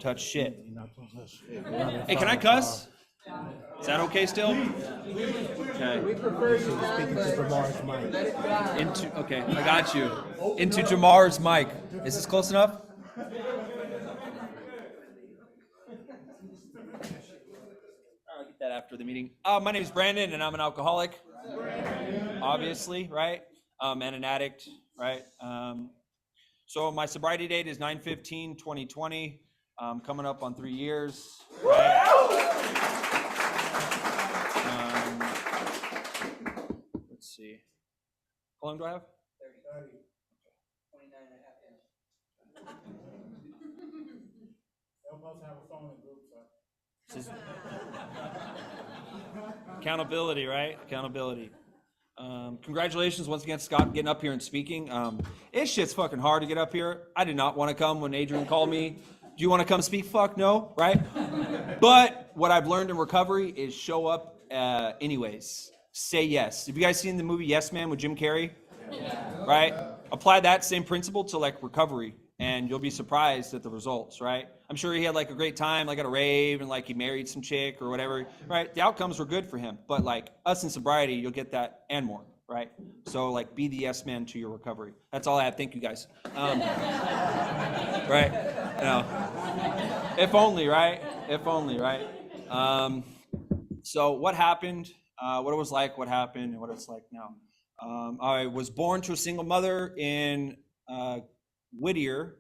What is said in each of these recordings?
don't touch shit. You're not supposed to touch shit. Hey, can I cuss? Is that okay still? We Okay. prefer you not, Speaking to Jamar's mic. let it fly. Okay, I got you. Into Jamar's mic. Is this close enough? I'll get that after the meeting. My name is Brandon, and I'm an alcoholic. Obviously, right? And an addict, right? So my sobriety date is 9/15/2020. Coming up on 3 years. Right? Let's see. How long do I have? 30. 29 and a half inches. They're supposed to have a phone in group, so. This is- Accountability, right? Accountability. Congratulations once again, Scott, getting up here and speaking. It's shit's fucking hard to get up here. I did not want to come when Adrian called me. Do you want to come speak? Fuck no, right? But what I've learned in recovery is show up anyways. Say yes. Have you guys seen the movie Yes Man with Jim Carrey? Right? Apply that same principle to like recovery, and you'll be surprised at the results, right? I'm sure he had like a great time, like at a rave, and like he married some chick or whatever, right? The outcomes were good for him, but like us in sobriety, you'll get that and more, right? So like be the yes man to your recovery. That's all I have. Thank you guys. Right? No. If only, right? If only, right? So what happened, what it was like, what happened, and what it's like now. I was born to a single mother in Whittier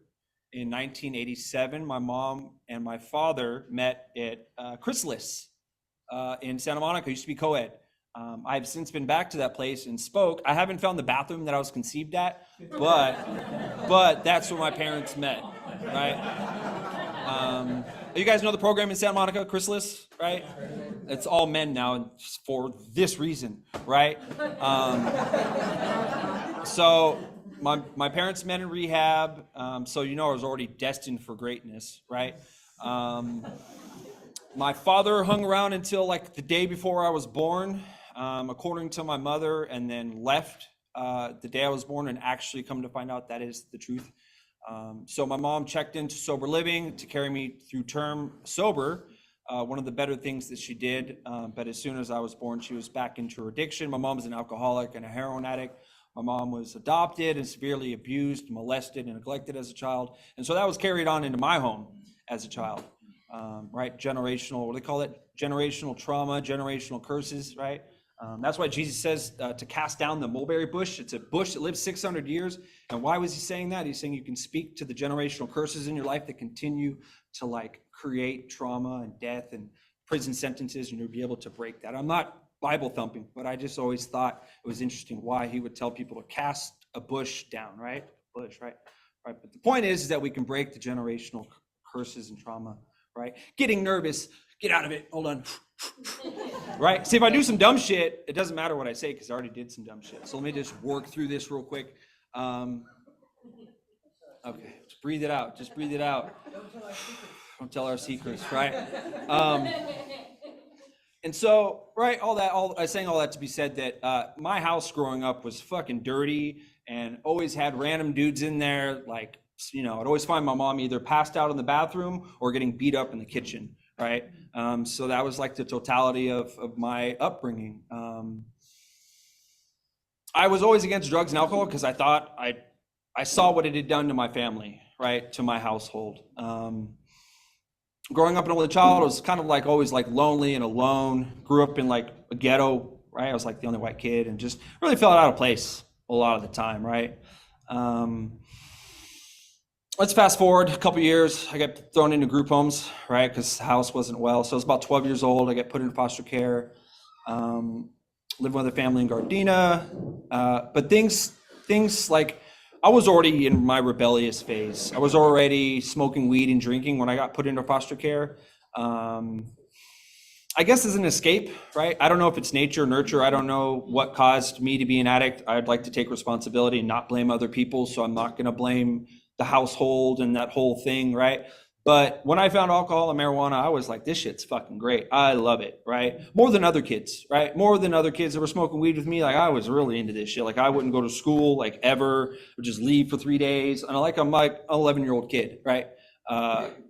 in 1987. My mom and my father met at Chrysalis in Santa Monica. It used to be co-ed. I've since been back to that place and spoke. I haven't found the bathroom that I was conceived at, but that's where my parents met, right? You guys know the program in Santa Monica, Chrysalis, right? It's all men now for this reason, right? So my parents met in rehab, so I was already destined for greatness, right? My father hung around until like the day before I was born, according to my mother, and then left the day I was born, and actually come to find out that is the truth. So my mom checked into sober living to carry me through term sober. One of the better things that she did, but as soon as I was born, she was back into her addiction. My mom was an alcoholic and a heroin addict. My mom was adopted and severely abused, molested, and neglected as a child. And so that was carried on into my home as a child, right? Generational, what do they call it? Generational trauma, generational curses, right? That's why Jesus says to cast down the mulberry bush. It's a bush that lives 600 years. And why was he saying that? He's saying you can speak to the generational curses in your life that continue to like create trauma and death and prison sentences, and you'll be able to break that. I'm not Bible thumping, but I just always thought it was interesting why he would tell people to cast a bush down, right? Bush, right? Right. But the point is that we can break the generational curses and trauma, right? Getting nervous, get out of it. Hold on. Right? See, if I do some dumb shit, it doesn't matter what I say because I already did some dumb shit. So let me just work through this real quick. Okay, just breathe it out. Just breathe it out. Don't tell our secrets, right? And so, right, I was saying all that to be said that my house growing up was fucking dirty and always had random dudes in there. Like, I'd always find my mom either passed out in the bathroom or getting beat up in the kitchen, right? So that was like the totality of my upbringing. I was always against drugs and alcohol because I thought I saw what it had done to my family, right, to my household. Growing up an only child, I was kind of like always like lonely and alone. Grew up in like a ghetto, right? I was like the only white kid and just really felt out of place a lot of the time, right? Let's fast forward a couple years. I got thrown into group homes, right? Because the house wasn't well. So I was about 12 years old. I got put in foster care. Lived with a family in Gardena. But things like, I was already in my rebellious phase. I was already smoking weed and drinking when I got put into foster care. I guess as an escape, right? I don't know if it's nature or nurture. I don't know what caused me to be an addict. I'd like to take responsibility and not blame other people. So I'm not going to blame the household and that whole thing, right? But when I found alcohol and marijuana, I was like, this shit's fucking great. I love it, right? More than other kids, right? More than other kids that were smoking weed with me. Like, I was really into this shit. Like, I wouldn't go to school, like, ever, or just leave for 3 days. And I'm like an 11-year-old kid, right?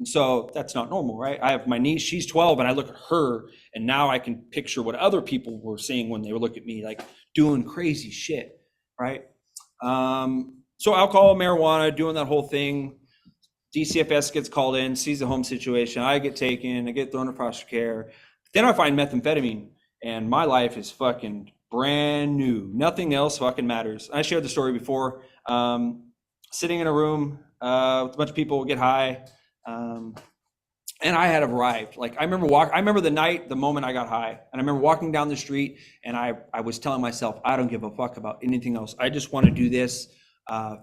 So that's not normal, right? I have my niece, she's 12, and I look at her, and now I can picture what other people were seeing when they would look at me, like doing crazy shit, right? So alcohol, marijuana, doing that whole thing. DCFS gets called in, sees the home situation. I get taken, I get thrown to foster care. Then I find methamphetamine, and my life is fucking brand new. Nothing else fucking matters. I shared the story before. Sitting in a room with a bunch of people, get high, and I had arrived. Like I remember the moment I got high, and I remember walking down the street, and I was telling myself, I don't give a fuck about anything else. I just want to do this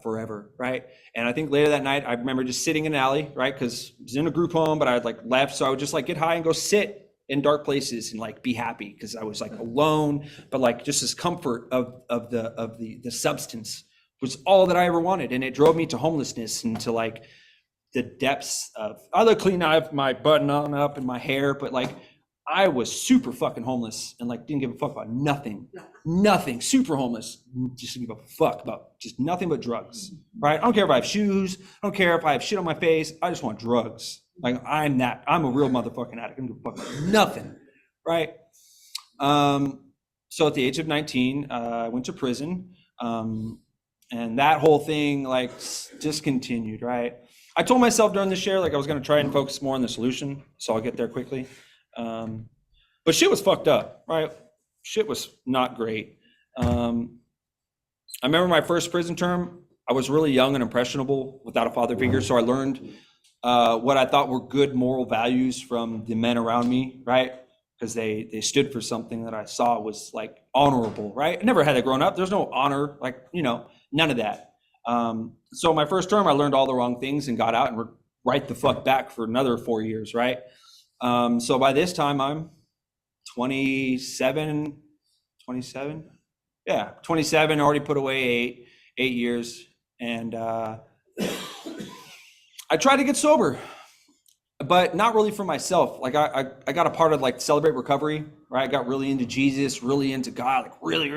forever, right? And I think later that night, I remember just sitting in an alley, right? Because I was in a group home, but I had like left, so I would just like get high and go sit in dark places and like be happy because I was like alone, but like just this comfort of the substance was all that I ever wanted, and it drove me to homelessness and to like the depths of. I look clean. I have my button on up and my hair, but like I was super fucking homeless and like didn't give a fuck about nothing, super homeless. Just didn't give a fuck about just nothing but drugs, right? I don't care if I have shoes. I don't care if I have shit on my face. I just want drugs. Like I'm a real motherfucking addict. I don't give a fuck about nothing, right? So at the age of 19, I went to prison. And that whole thing like just continued, right? I told myself during the share, like I was going to try and focus more on the solution. So I'll get there quickly. But shit was fucked up, right? Shit was not great. I remember my first prison term, I was really young and impressionable without a father figure. So I learned what I thought were good moral values from the men around me, right? Because they stood for something that I saw was like honorable, right? I never had that growing up. There's no honor, like, none of that. So my first term, I learned all the wrong things and got out and right the fuck back for another 4 years, right? So by this time I'm 27, yeah, 27, already put away eight years. And I tried to get sober, but not really for myself. Like I got a part of like Celebrate Recovery, right? I got really into Jesus, really into God, like really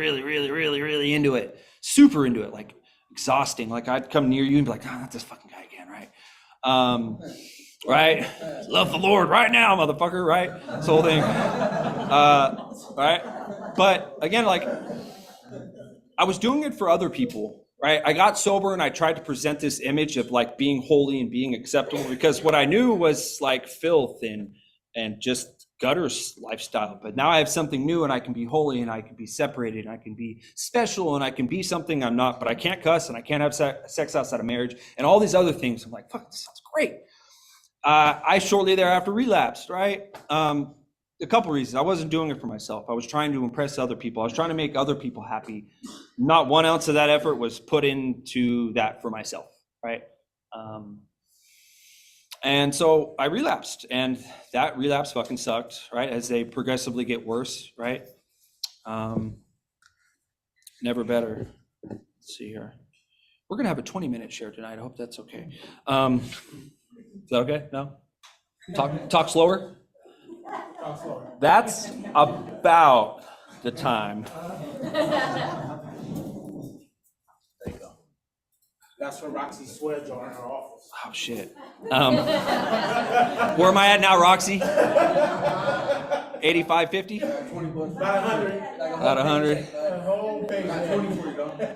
into it, super into it, like exhausting. Like I'd come near you and be like, not this fucking guy again, right? Right? Love the Lord right now, motherfucker, right? This whole thing. Right? But again, like I was doing it for other people, right? I got sober and I tried to present this image of like being holy and being acceptable because what I knew was like filth and just gutter lifestyle. But now I have something new and I can be holy and I can be separated and I can be special and I can be something I'm not, but I can't cuss and I can't have sex outside of marriage and all these other things. I'm like, fuck, this sounds great. I shortly thereafter relapsed, right? A couple reasons. I wasn't doing it for myself. I was trying to impress other people. I was trying to make other people happy. Not 1 ounce of that effort was put into that for myself, right? And so I relapsed, and that relapse fucking sucked, right? As they progressively get worse, right? Never better. Let's see here. We're gonna have a 20-minute share tonight. I hope that's okay. Is that okay? No? Talk slower? That's about the time. That's where Roxy swears on in her office. Oh, shit. Where am I at now, Roxy? 85, 50? About 100. About 100? The whole page.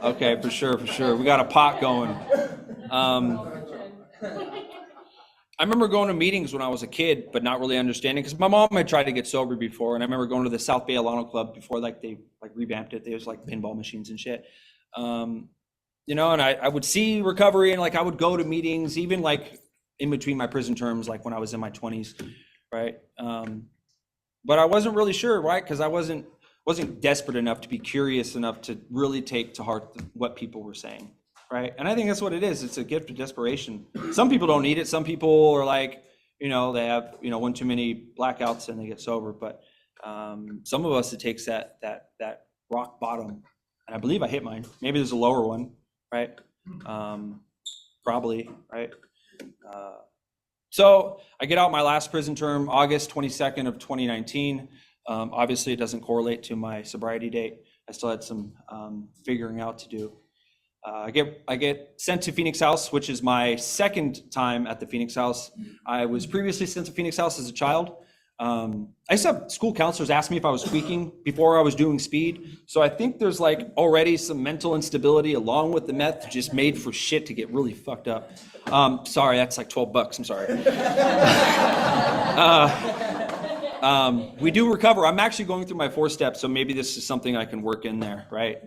Okay, for sure. We got a pot going. I remember going to meetings when I was a kid, but not really understanding, because my mom had tried to get sober before, and I remember going to the South Bay Alano Club before they revamped it. There was like pinball machines and shit. And I would see recovery, and like I would go to meetings, even like in between my prison terms, like when I was in my 20s, right? But I wasn't really sure, right? Because I wasn't desperate enough to be curious enough to really take to heart what people were saying. Right. And I think that's what it is. It's a gift of desperation. Some people don't need it. Some people are like, they have, one too many blackouts and they get sober. But some of us, it takes that rock bottom. And I believe I hit mine. Maybe there's a lower one. Right. Probably. Right. So I get out my last prison term, August 22nd of 2019. Obviously, it doesn't correlate to my sobriety date. I still had some figuring out to do. I get sent to Phoenix House, which is my second time at the Phoenix House. I was previously sent to Phoenix House as a child. I used to have school counselors ask me if I was tweaking before I was doing speed. So I think there's like already some mental instability along with the meth just made for shit to get really fucked up. Sorry, that's like $12. I'm sorry. We do recover. I'm actually going through my 4 steps, so maybe this is something I can work in there, right?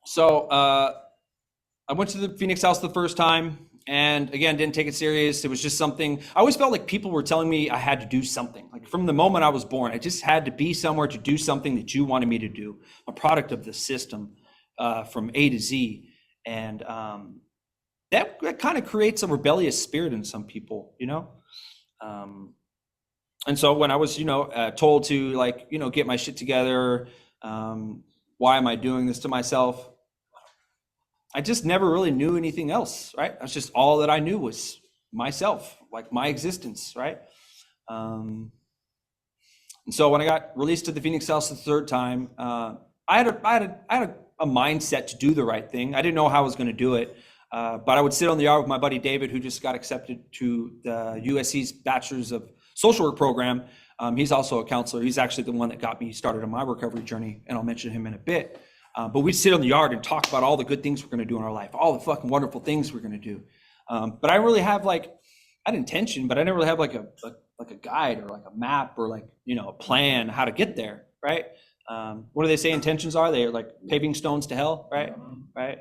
So I went to the Phoenix House the first time, and again, didn't take it serious. It was just something, I always felt like people were telling me I had to do something. Like from the moment I was born, I just had to be somewhere to do something that you wanted me to do, a product of the system from A to Z. And that kind of creates a rebellious spirit in some people, you know? And so when I was, told to like, get my shit together, why am I doing this to myself? I just never really knew anything else, right? That's just all that I knew was myself, like my existence, right? And so when I got released to the Phoenix House the third time, I had a mindset to do the right thing. I didn't know how I was going to do it, but I would sit on the yard with my buddy David, who just got accepted to the USC's Bachelor's of Social Work program. He's also a counselor. He's actually the one that got me started on my recovery journey, and I'll mention him in a bit. But we'd sit on the yard and talk about all the good things we're going to do in our life, all the fucking wonderful things we're going to do. But I really have I had intention, but I never really have like a guide or like a map or like, a plan how to get there, right? What do they say intentions are? They're like paving stones to hell, right? Right?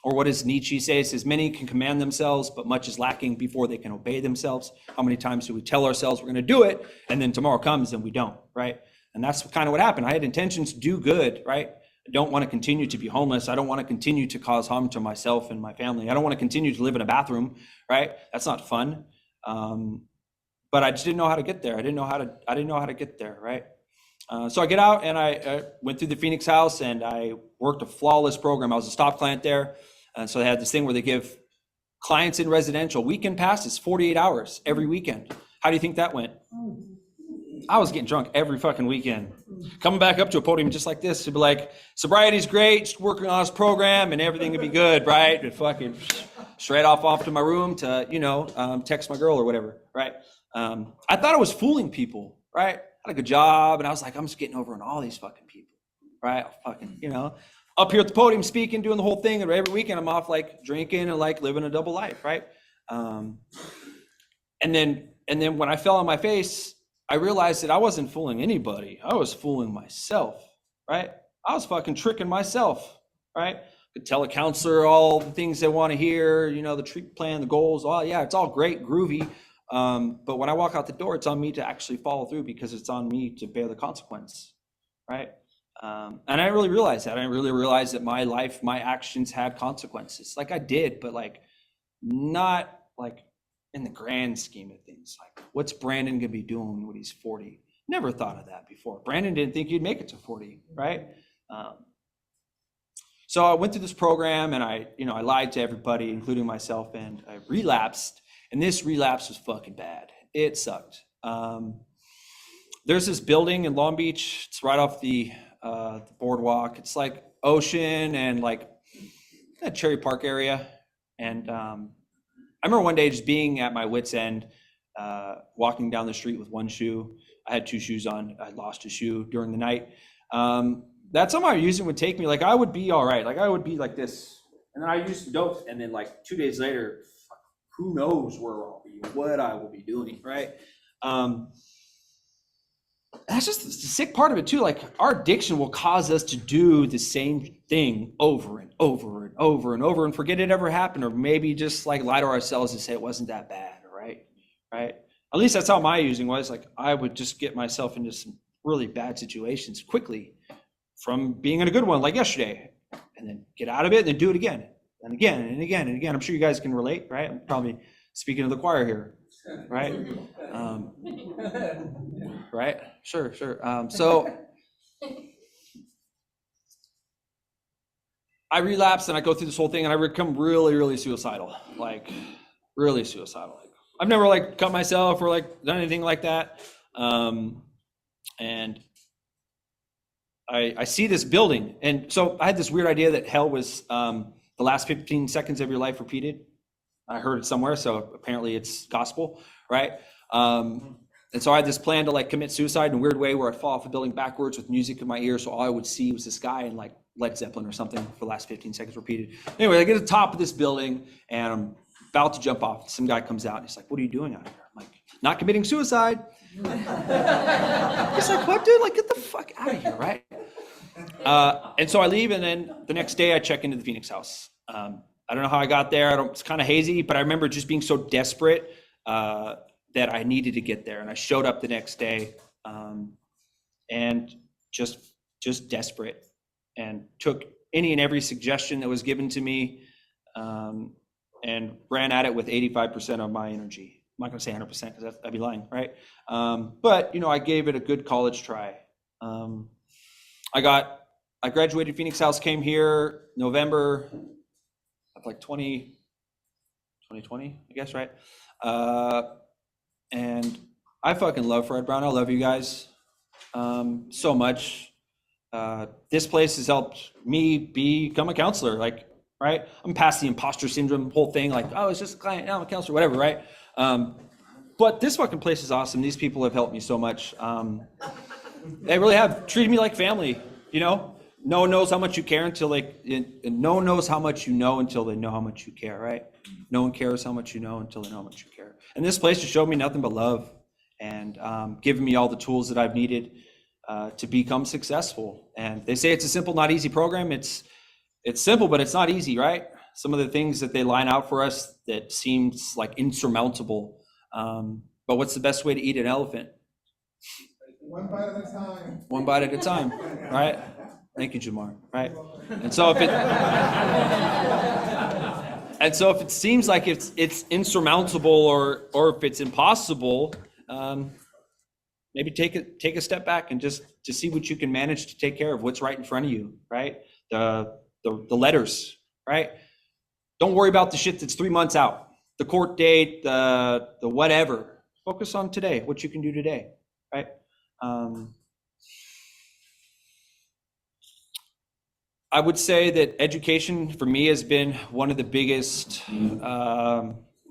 Or what does Nietzsche say? It says, many can command themselves, but much is lacking before they can obey themselves. How many times do we tell ourselves we're going to do it, and then tomorrow comes and we don't, right? And that's kind of what happened. I had intentions to do good, right? I don't want to continue to be homeless. I don't want to continue to cause harm to myself and my family. I don't want to continue to live in a bathroom, right? That's not fun. But I just didn't know how to get there. I didn't know how to get there, right? So I get out and I went through the Phoenix House and I worked a flawless program. I was a stop client there. And so they had this thing where they give clients in residential weekend passes, 48 hours every weekend. How do you think that went? I was getting drunk every fucking weekend. Coming back up to a podium just like this, to be like, sobriety's great, just working on this program and everything would be good, right? And fucking straight off to my room to, text my girl or whatever, right? I thought I was fooling people, right? I had a good job and I was like, I'm just getting over on all these fucking people, right? Up here at the podium speaking, doing the whole thing, and every weekend I'm off like drinking and like living a double life, right? And then when I fell on my face, I realized that I wasn't fooling anybody. I was fooling myself, right? I was fucking tricking myself, right? I could tell a counselor all the things they want to hear, the treatment plan, the goals, it's all great, groovy. But when I walk out the door, it's on me to actually follow through because it's on me to bear the consequence, right? And I didn't really realize that. I didn't really realize that my life, my actions had consequences. Like I did, but like not like in the grand scheme of things. Like what's Brandon gonna be doing when he's 40? Never thought of that before. Brandon didn't think he'd make it to 40, right? So I went through this program and I lied to everybody, including myself, and I relapsed. And this relapse was fucking bad. It sucked. There's this building in Long Beach. It's right off the boardwalk. It's like ocean and like that Cherry Park area. And I remember one day just being at my wit's end, walking down the street with one shoe. I had 2 shoes on. I lost a shoe during the night. That somehow using would take me, like I would be all right. Like I would be like this. And then I used dope. And then like 2 days later, who knows where I'll be, what I will be doing, right? That's just the sick part of it too. Like our addiction will cause us to do the same thing over and over and over and over and forget it ever happened, or maybe just like lie to ourselves and say it wasn't that bad, right? At least that's how my using was. Like I would just get myself into some really bad situations quickly from being in a good one, like yesterday, and then get out of it and then do it again and again and again and again. I'm sure you guys can relate, right? I'm probably speaking to the choir here, right? Right? Sure. So I relapsed and I go through this whole thing and I become really, really suicidal, like really suicidal. Like I've never like cut myself or like done anything like that. And I see this building. And so I had this weird idea that hell was the last 15 seconds of your life repeated. I heard it somewhere, so apparently it's gospel, right? And so I had this plan to like commit suicide in a weird way where I'd fall off a building backwards with music in my ear. So all I would see was this guy in like Led Zeppelin or something for the last 15 seconds repeated. Anyway, I get to the top of this building and I'm about to jump off. Some guy comes out and he's like, "What are you doing out here?" I'm like, "Not committing suicide." He's like, "What, dude? Like, get the fuck out of here, right?" And so I leave, and then the next day I check into the Phoenix house. I don't know how I got there. It's kind of hazy, but I remember just being so desperate that I needed to get there. And I showed up the next day and just desperate, and took any and every suggestion that was given to me and ran at it with 85% of my energy. I'm not going to say 100% because I'd be lying, right? But, you know, I gave it a good college try. I graduated Phoenix House, came here November of like 2020, I guess, right? And I fucking love Fred Brown. I love you guys so much. This place has helped me become a counselor, like, right? I'm past the imposter syndrome whole thing, like, oh, it's just a client, now I'm a counselor, whatever, right? But this fucking place is awesome. These people have helped me so much. They really have treated me like family, you know? No one knows how much you care until no one knows how much you know until they know how much you care, right? No one cares how much you know until they know how much you care. And this place just showed me nothing but love and given me all the tools that I've needed to become successful. And they say it's a simple, not easy program. It's simple, but it's not easy, right? Some of the things that they line out for us that seems like insurmountable. But what's the best way to eat an elephant? One bite at a time. One bite at a time, right? Thank you, Jamar. Right. And so if it seems like it's insurmountable or if it's impossible, maybe take a step back and just to see what you can manage to take care of, what's right in front of you, right? The letters, right? Don't worry about the shit that's 3 months out, the court date, the whatever. Focus on today, what you can do today, right? I would say that education for me has been one of the biggest,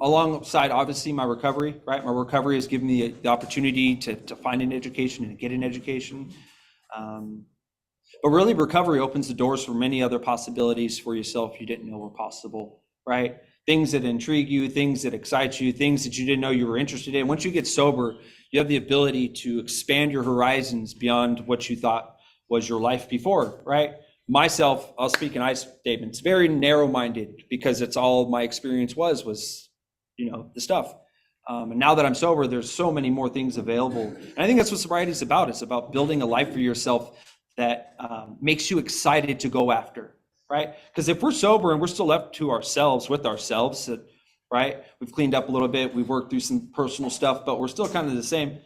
alongside obviously my recovery, right? My recovery has given me the opportunity to find an education and get an education. But really recovery opens the doors for many other possibilities for yourself you didn't know were possible, right? Things that intrigue you, things that excite you, things that you didn't know you were interested in. Once you get sober, you have the ability to expand your horizons beyond what you thought was your life before, right? Myself, I'll speak in I statements, very narrow-minded because it's all my experience was, you know, the stuff. And now that I'm sober, there's so many more things available. And I think that's what sobriety is about. It's about building a life for yourself that makes you excited to go after, right? Because if we're sober and we're still left to ourselves, with ourselves, right? We've cleaned up a little bit, we've worked through some personal stuff, but we're still kind of the same.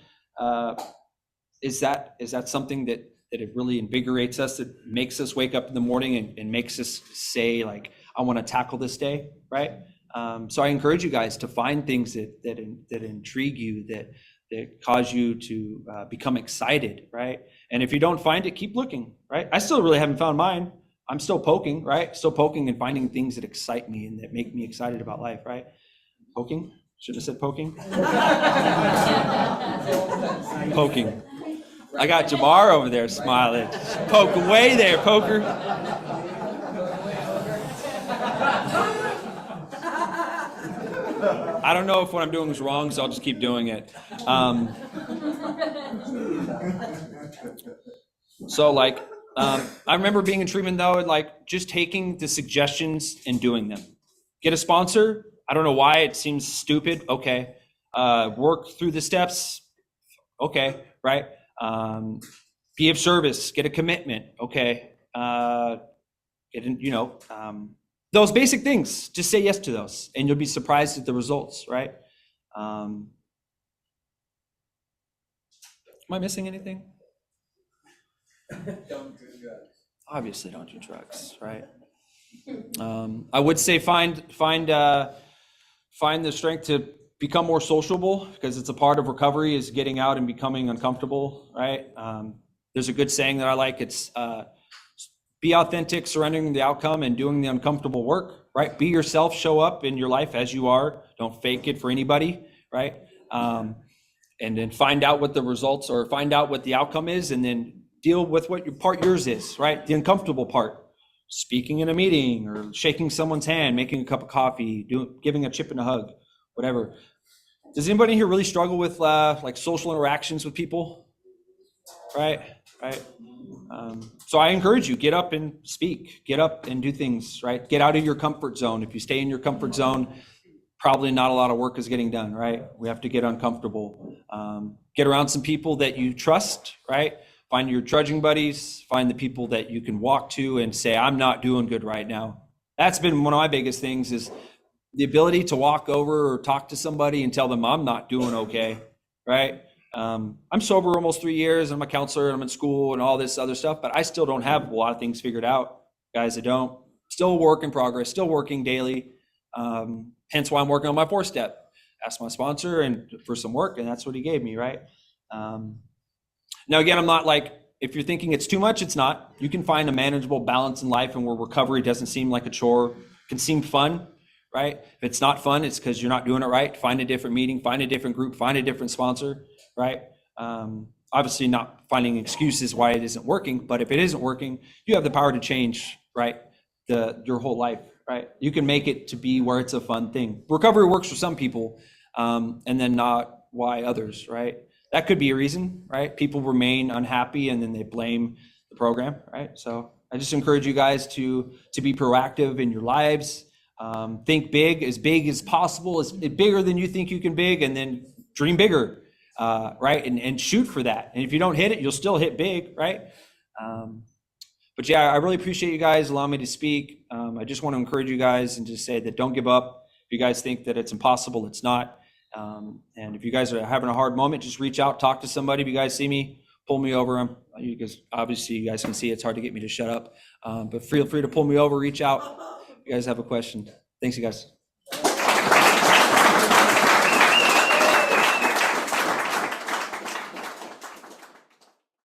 Is that something that it really invigorates us, that makes us wake up in the morning and makes us say, like, I want to tackle this day, right? So I encourage you guys to find things that intrigue you, that cause you to become excited, right? And if you don't find it, keep looking, right? I still really haven't found mine. I'm still poking, right? Still poking and finding things that excite me and that make me excited about life, right? Poking? Should have said poking. Poking. I got Jamar over there smiling. Poke away there, poker. I don't know if what I'm doing is wrong, so I'll just keep doing it. So like, I remember being in treatment though, and like just taking the suggestions and doing them. Get a sponsor. I don't know why it seems stupid. Okay. Work through the steps. Okay. Right. Be of service, get a commitment. Okay. Those basic things, just say yes to those and you'll be surprised at the results, right? Am I missing anything? Don't do drugs. Obviously don't do drugs, right? I would say find the strength to become more sociable, because it's a part of recovery is getting out and becoming uncomfortable, right? there's a good saying that I like. It's be authentic, surrendering the outcome and doing the uncomfortable work, right? Be yourself, show up in your life as you are. Don't fake it for anybody, right? And then find out what the results or find out what the outcome is, and then deal with what your part yours is, right? The uncomfortable part, speaking in a meeting or shaking someone's hand, making a cup of coffee, giving a chip and a hug, whatever. Does anybody here really struggle with like social interactions with people? Right. So I encourage you, get up and speak, get up and do things, right? Get out of your comfort zone. If you stay in your comfort zone, probably not a lot of work is getting done, right? We have to get uncomfortable. Get around some people that you trust, right? Find your trudging buddies, find the people that you can walk to and say, I'm not doing good right now. That's been one of my biggest things, is the ability to walk over or talk to somebody and tell them I'm not doing okay, right? I'm sober almost 3 years. I'm a counselor, I'm in school and all this other stuff, but I still don't have a lot of things figured out. Guys, I don't. Still a work in progress, still working daily. Hence why I'm working on my 4-step. Asked my sponsor and for some work, and that's what he gave me, right? Now, again, I'm not like, if you're thinking it's too much, it's not. You can find a manageable balance in life and where recovery doesn't seem like a chore, can seem fun, right? If it's not fun, it's because you're not doing it right. Find a different meeting, find a different group, find a different sponsor, right? Obviously not finding excuses why it isn't working, but if it isn't working, you have the power to change, right? Your whole life, right? You can make it to be where it's a fun thing. Recovery works for some people, and then not why others, right? That could be a reason, right? People remain unhappy and then they blame the program, right? So I just encourage you guys to be proactive in your lives. Think big as possible, as bigger than you think you can big, and then dream bigger, right? And shoot for that. And if you don't hit it, you'll still hit big, right? But yeah, I really appreciate you guys allowing me to speak. I just want to encourage you guys and just say that don't give up. If you guys think that it's impossible, it's not. And if you guys are having a hard moment, just reach out, talk to somebody. If you guys see me, pull me over. Because obviously you guys can see it's hard to get me to shut up. But feel free to pull me over, reach out. If you guys have a question. Thanks, you guys.